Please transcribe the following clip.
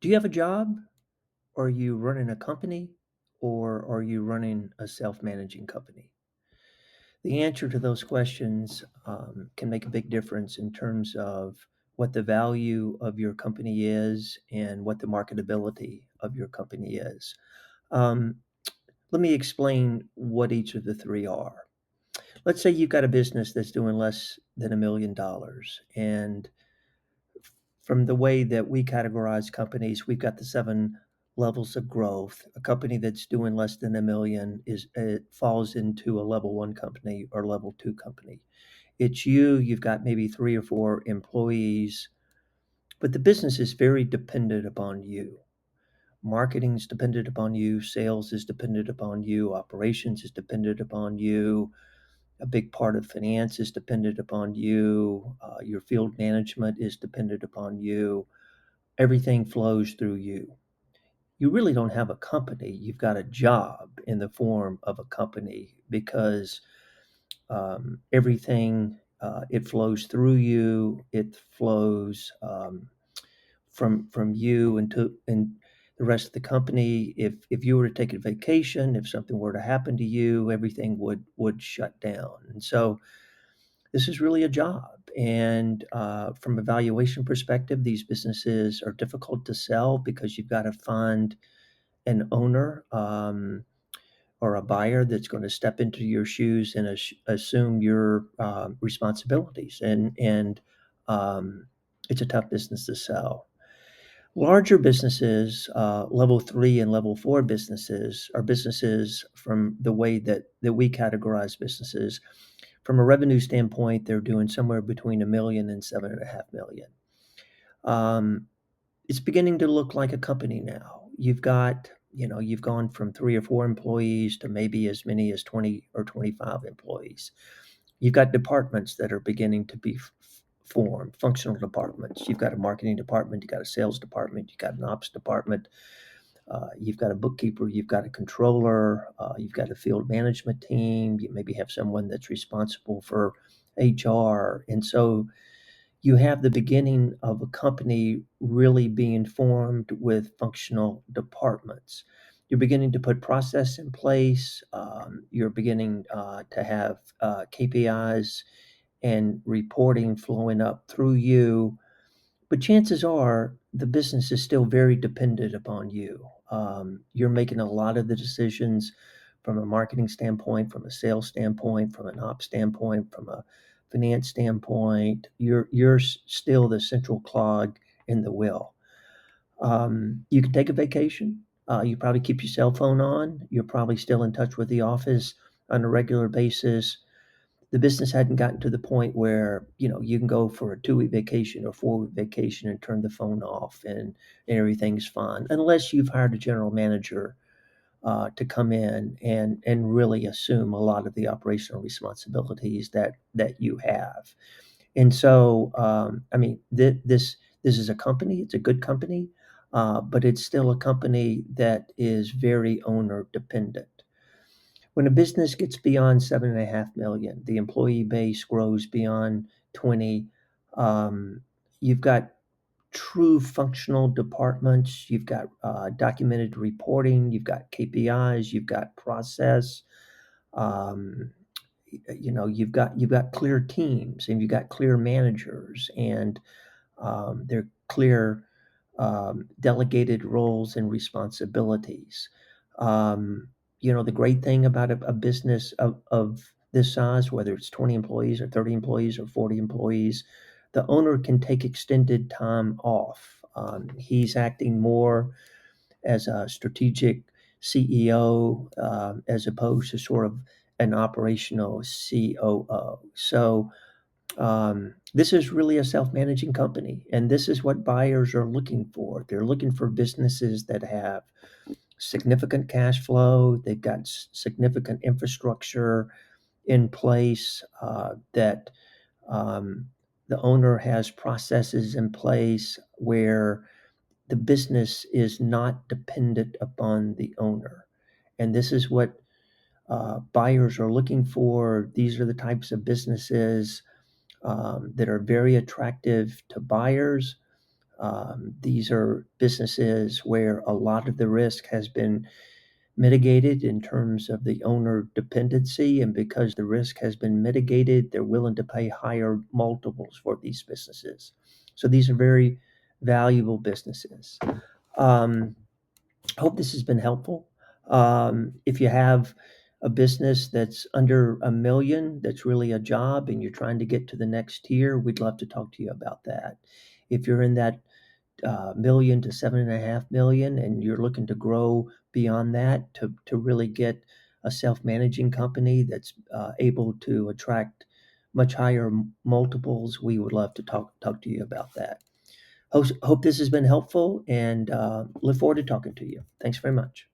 Do you have a job? Are you running a company? Or are you running a self-managing company? The answer to those questions can make a big difference in terms of what the value of your company is and what the marketability of your company is. Um, Let me explain what each of the three are. Let's say you've got a business that's doing less than $1 million, and from the way that we categorize companies, we've got the 7 levels of growth. A company that's doing less than 1 million is it falls into a level 1 company or level 2 company. It's you've got maybe 3 or 4 employees, but the business is very dependent upon you. Marketing is dependent upon you, sales is dependent upon you, operations is dependent upon you, a big part of finance is dependent upon you, your field management is dependent upon you. Everything flows through you. You really don't have a company. You've got a job in the form of a company because everything it flows through you. It flows from you and the rest of the company. If you were to take a vacation, if something were to happen to you, everything would shut down. And so this is really a job. And from a valuation perspective, these businesses are difficult to sell because you've got to find an owner or a buyer that's going to step into your shoes and assume your responsibilities. And um, it's a tough business to sell. Larger businesses, level 3 and level 4 businesses, are businesses from the way that we categorize businesses. From a revenue standpoint, they're doing somewhere between 1 million and 7.5 million. It's beginning to look like a company now. You've gone from 3 or 4 employees to maybe as many as 20 or 25 employees. You've got departments that are beginning to be formed, functional departments. You've got a marketing department, you've got a sales department, you've got an ops department, you've got a bookkeeper, you've got a controller, you've got a field management team, you maybe have someone that's responsible for HR. And so you have the beginning of a company really being formed with functional departments. You're beginning to put process in place. You're beginning to have KPIs and reporting flowing up through you. But chances are the business is still very dependent upon you. You're making a lot of the decisions from a marketing standpoint, from a sales standpoint, from an ops standpoint, from a finance standpoint. You're still the central clog in the wheel. You can take a vacation. You probably keep your cell phone on. You're probably still in touch with the office on a regular basis. The business hadn't gotten to the point where, you can go for a 2-week vacation or 4-week vacation and turn the phone off and everything's fine, unless you've hired a general manager to come in and really assume a lot of the operational responsibilities that you have. And so, I mean, this is a company. It's a good company, but it's still a company that is very owner dependent. When a business gets beyond 7.5 million, the employee base grows beyond 20. You've got true functional departments. You've got documented reporting. You've got KPIs. You've got process. Um, you've got clear teams and you've got clear managers and they're clear delegated roles and responsibilities. Um, the great thing about a business of this size, whether it's 20 employees or 30 employees or 40 employees, the owner can take extended time off. He's acting more as a strategic CEO as opposed to sort of an operational COO. So this is really a self-managing company, and this is what buyers are looking for. They're looking for businesses that have significant cash flow. They've got significant infrastructure in place, that um, the owner has processes in place where the business is not dependent upon the owner. And this is what buyers are looking for. These are the types of businesses that are very attractive to buyers. These are businesses where a lot of the risk has been mitigated in terms of the owner dependency, and because the risk has been mitigated, they're willing to pay higher multiples for these businesses. So these are very valuable businesses. Um, I hope this has been helpful. If you have a business that's under a million, that's really a job, and you're trying to get to the next tier, we'd love to talk to you about that. If you're in that million to 7.5 million, and you're looking to grow beyond that to really get a self-managing company that's able to attract much higher multiples, we would love to talk to you about that. Hope this has been helpful, and look forward to talking to you. Thanks very much.